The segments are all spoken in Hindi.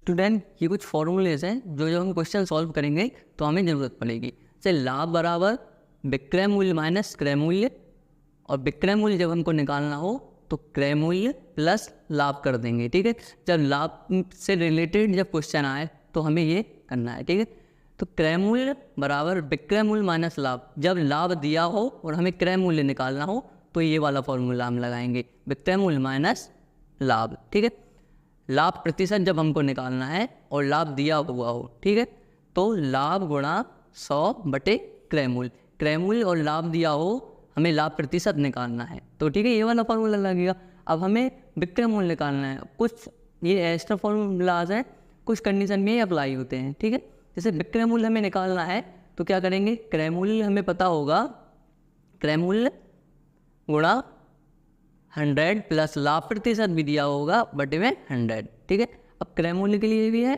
स्टूडेंट ये कुछ फॉर्मूलेज हैं जो हम क्वेश्चन सॉल्व करेंगे तो हमें ज़रूरत पड़ेगी। जैसे लाभ बराबर विक्रय मूल्य माइनस क्रय मूल्य, और विक्रय मूल्य जब हमको निकालना हो तो क्रय मूल्य प्लस लाभ कर देंगे। ठीक है, जब लाभ से रिलेटेड जब क्वेश्चन आए तो हमें ये करना है। ठीक है, तो क्रय मूल्य बराबर विक्रय मूल्य माइनस लाभ। जब लाभ दिया हो और हमें क्रय मूल्य निकालना हो तो ये वाला फॉर्मूला हम लगाएंगे, विक्रय मूल्य माइनस लाभ। ठीक है, लाभ प्रतिशत जब हमको निकालना है और लाभ दिया हुआ हो, ठीक है, तो लाभ गुणा 100 बटे क्रय मूल्य। क्रय मूल्य और लाभ दिया हो, हमें लाभ प्रतिशत निकालना है तो ठीक है ये वाला फॉर्मूला लगेगा। अब हमें विक्रय मूल्य निकालना है। कुछ ये एक्स्ट्रा फॉर्मूलाज हैं, कुछ कंडीशन में अप्लाई होते हैं। ठीक है, जैसे विक्रय मूल्य हमें निकालना है तो क्या करेंगे, क्रय मूल्य हमें पता होगा, क्रय मूल्य गुणा 100 प्लस लाभ प्रतिशत भी दिया होगा बटे में 100। ठीक है, अब क्रय मूल्य के लिए भी है,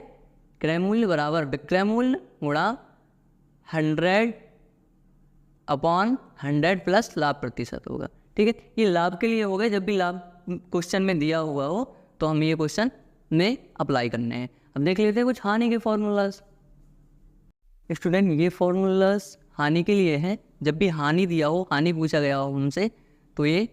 क्रय मूल्य बराबर विक्रय मूल्य गुणा 100 अपॉन 100 प्लस लाभ प्रतिशत होगा। ठीक है, ये लाभ के लिए होगा, जब भी लाभ क्वेश्चन में दिया हुआ हो तो हम ये क्वेश्चन में अप्लाई करने हैं। अब देख लेते हैं कुछ हानि के फॉर्मूलाज। स्टूडेंट ये फॉर्मूलाज हानि के लिए हैं। जब भी हानि दिया हो, हानि पूछा गया हो हमसे, तो ये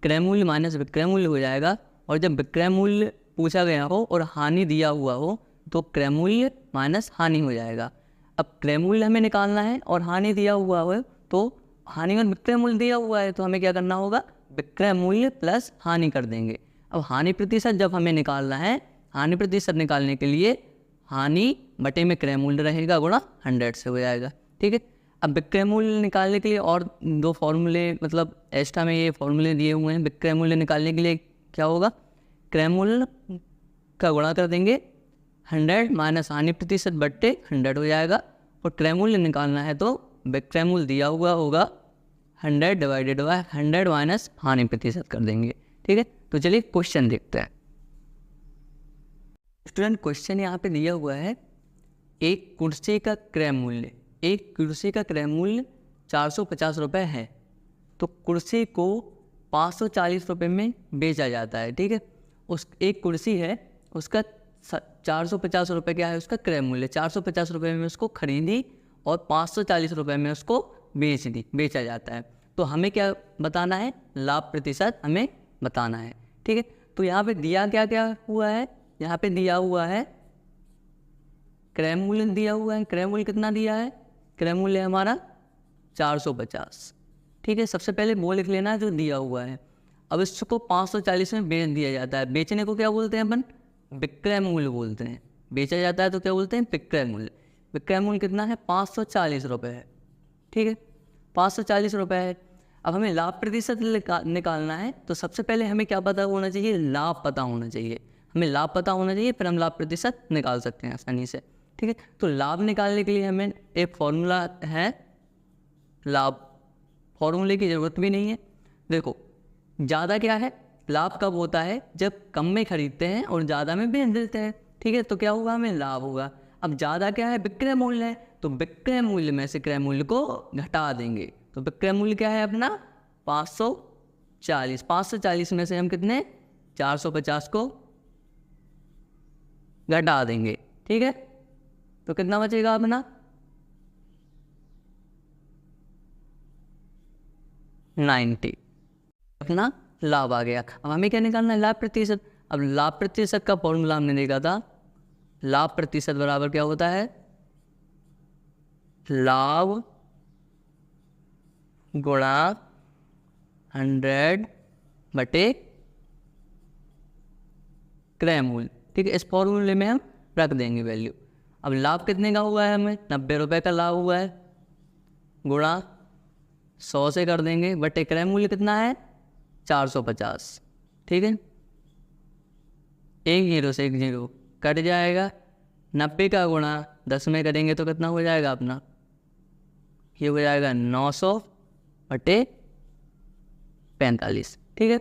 क्रय मूल्य माइनस विक्रय मूल्य हो जाएगा। और जब विक्रय मूल्य पूछा गया हो और हानि दिया हुआ हो तो क्रय मूल्य माइनस हानि हो जाएगा। अब क्रय मूल्य हमें निकालना है और हानि दिया हुआ हो तो हानि और विक्रय मूल्य दिया हुआ है तो हमें क्या करना होगा, विक्रय मूल्य प्लस हानि कर देंगे। अब हानि प्रतिशत जब हमें निकालना है, हानि प्रतिशत निकालने के लिए हानि बटे में क्रय मूल्य रहेगा गुणा 100 से हो जाएगा। ठीक है, अब विक्रय मूल्य निकालने के लिए और दो फॉर्मूले, मतलब एक्स्ट्रा में ये फॉर्मूले दिए हुए हैं। विक्रय मूल्य निकालने के लिए क्या होगा, क्रय मूल्य का गुणा कर देंगे 100 माइनस हानि प्रतिशत बट्टे 100 हो जाएगा। और क्रय मूल्य निकालना है तो विक्रय मूल्य दिया हुआ होगा 100 डिवाइडेड बाय 100 माइनस हानि प्रतिशत कर देंगे। ठीक है, तो चलिए क्वेश्चन देखते हैं। स्टूडेंट क्वेश्चन यहाँ पे दिया हुआ है, एक कुर्सी का क्रय मूल्य, एक कुर्सी का क्रय मूल्य 450 रुपये है, तो कुर्सी को 540 रुपये में बेचा जाता है। ठीक है, उस एक कुर्सी है, उसका 450 रुपये क्या है उसका क्रय मूल्य, 450 रुपये में उसको खरीदी और 540 रुपये में उसको बेचा जाता है। तो हमें क्या बताना है, लाभ प्रतिशत हमें बताना है। ठीक है, तो यहाँ पे दिया क्या क्या हुआ है, यहाँ पे दिया हुआ है क्रय मूल्य दिया हुआ है। क्रय मूल्य कितना दिया है, क्रय मूल्य हमारा 450। ठीक है, सबसे पहले वो लिख लेना है जो दिया हुआ है। अब इसको 540 में बेच दिया जाता है। बेचने को क्या बोलते हैं अपन, विक्रय मूल्य बोलते हैं। बेचा जाता है तो क्या बोलते हैं, विक्रय मूल्य। विक्रय मूल्य कितना है, 540 रुपये है। ठीक है, 540 रुपये है। अब हमें लाभ प्रतिशत निकालना है तो सबसे पहले हमें क्या पता होना चाहिए, लाभ पता होना चाहिए। हमें लाभ पता होना चाहिए, फिर हम लाभ प्रतिशत निकाल सकते हैं आसानी से। ठीक है, तो लाभ निकालने के लिए हमें एक फॉर्मूला है, लाभ फॉर्मूले की ज़रूरत भी नहीं है। देखो ज़्यादा क्या है, लाभ कब होता है, जब कम में खरीदते हैं और ज़्यादा में बेच देते हैं। ठीक है, तो क्या होगा, हमें लाभ होगा। अब ज़्यादा क्या है, विक्रय मूल्य है, तो विक्रय मूल्य में से क्रय मूल्य को घटा देंगे। तो विक्रय मूल्य क्या है अपना 540। 540 में से हम कितने 450 को घटा देंगे। ठीक है, तो कितना बचेगा अपना 90, अपना लाभ आ गया। अब हमें क्या निकालना है, लाभ प्रतिशत। अब लाभ प्रतिशत का फॉर्मूला हमने देखा था, लाभ प्रतिशत बराबर क्या होता है, लाभ गुणा 100 बटे क्रय मूल्य। ठीक है, इस फॉर्मूले में हम रख देंगे वैल्यू। अब लाभ कितने का हुआ है, हमें 90 रुपये का लाभ हुआ है, गुणा 100 से कर देंगे बटे क्रय मूल्य कितना है 450। ठीक है, 1 0 से 1 0 कट जाएगा। 90 का गुणा 10 में करेंगे तो कितना हो जाएगा अपना, ये हो जाएगा 900 बटे 45। ठीक है,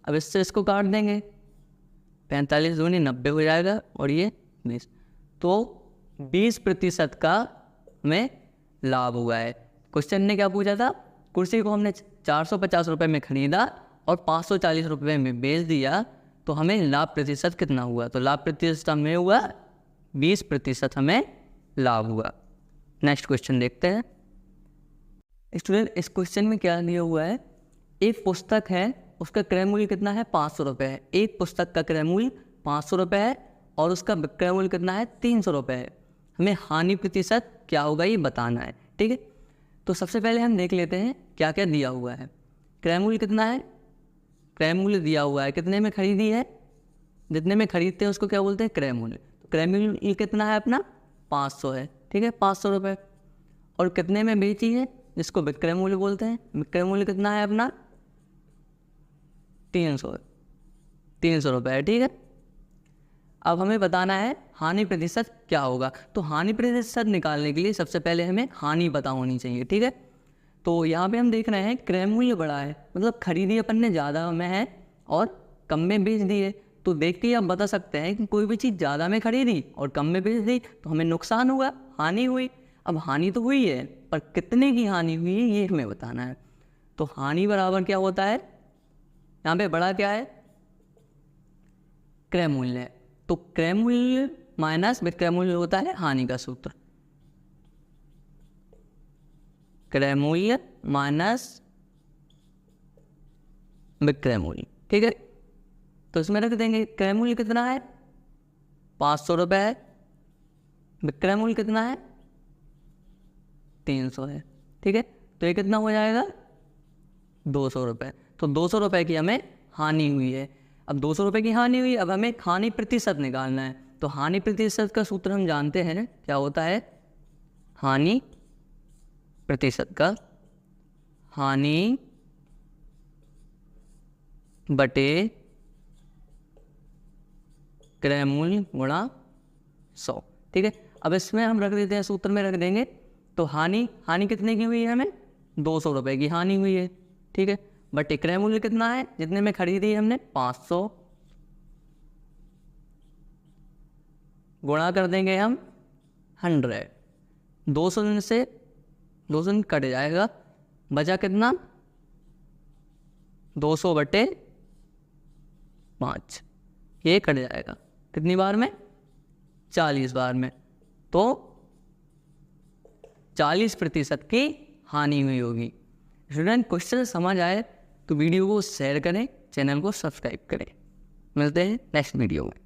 अब इससे इसको काट देंगे, 45 दूनी 90 हो जाएगा और ये 20, तो 20% का हमें लाभ हुआ है। क्वेश्चन ने क्या पूछा था, कुर्सी को हमने 450 रुपये में खरीदा और 540 रुपये में बेच दिया, तो हमें लाभ प्रतिशत कितना हुआ, तो लाभ प्रतिशत हमें हुआ 20% हमें लाभ हुआ। नेक्स्ट क्वेश्चन देखते हैं। स्टूडेंट इस क्वेश्चन में क्या दिया हुआ है, एक पुस्तक है उसका क्रय मूल्य कितना है 500 रुपये है। एक पुस्तक का क्रय मूल्य 500 रुपये है और उसका विक्रय मूल्य कितना है 300 रुपये है। हमें हानि प्रतिशत क्या होगा ये बताना है। ठीक है, तो सबसे पहले हम देख लेते हैं क्या क्या दिया हुआ है। क्रय मूल्य कितना है, क्रय मूल्य दिया हुआ है कितने में खरीदी है, जितने में खरीदते हैं उसको क्या बोलते हैं क्रय मूल्य। तो क्रय मूल्य कितना है अपना 500 है। ठीक है, 500 रुपये। और कितने में बेची है जिसको विक्रय मूल्य बोलते हैं, विक्रय मूल्य कितना है अपना 300 रुपये है। ठीक है, अब हमें बताना है हानि प्रतिशत क्या होगा। तो हानि प्रतिशत निकालने के लिए सबसे पहले हमें हानि पता होनी चाहिए। ठीक है, तो यहाँ पे हम देख रहे हैं क्रय मूल्य बड़ा है, मतलब खरीदी अपन ने ज़्यादा में है और कम में बेच दी है। तो देख के आप बता सकते हैं कि कोई भी चीज़ ज़्यादा में खरीदी और कम में बेच दी तो हमें नुकसान हुआ, हानि हुई। अब हानि तो हुई है पर कितने की हानि हुई है ये हमें बताना है। तो हानि बराबर क्या होता है, यहाँ पे बड़ा क्या है क्रय मूल्य। तो क्रय मूल्य माइनस विक्रय मूल्य होता है हानि का सूत्र। क्रय मूल्य माइनस विक्रय मूल्य। ठीक है, तो इसमें रख देंगे क्रय मूल्य कितना है 500 रुपये है, विक्रय मूल्य कितना है 300 है। ठीक है, तो ये कितना हो जाएगा 200 रुपये। तो 200 रुपये की हमें हानि हुई है। अब 200 रुपये की हानि हुई, अब हमें हानि प्रतिशत निकालना है। तो हानि प्रतिशत का सूत्र हम जानते हैं क्या होता है, हानि प्रतिशत का हानि बटे क्रय मूल्य गुणा 100। ठीक है, अब इसमें हम रख देते हैं, सूत्र में रख देंगे। तो हानि कितने की हुई है हमें 200 रुपये की हानि हुई है। ठीक है, बट क्रय मूल्य कितना है जितने में खरीदी है हमने 500, गुणा कर देंगे हम 100। 200 से 200 कट जाएगा, बचा कितना 200 बटे 5, ये कट जाएगा कितनी बार में 40 बार में। तो 40% की हानि हुई होगी। स्टूडेंट क्वेश्चन समझ आए तो वीडियो को शेयर करें, चैनल को सब्सक्राइब करें। मिलते हैं नेक्स्ट वीडियो में।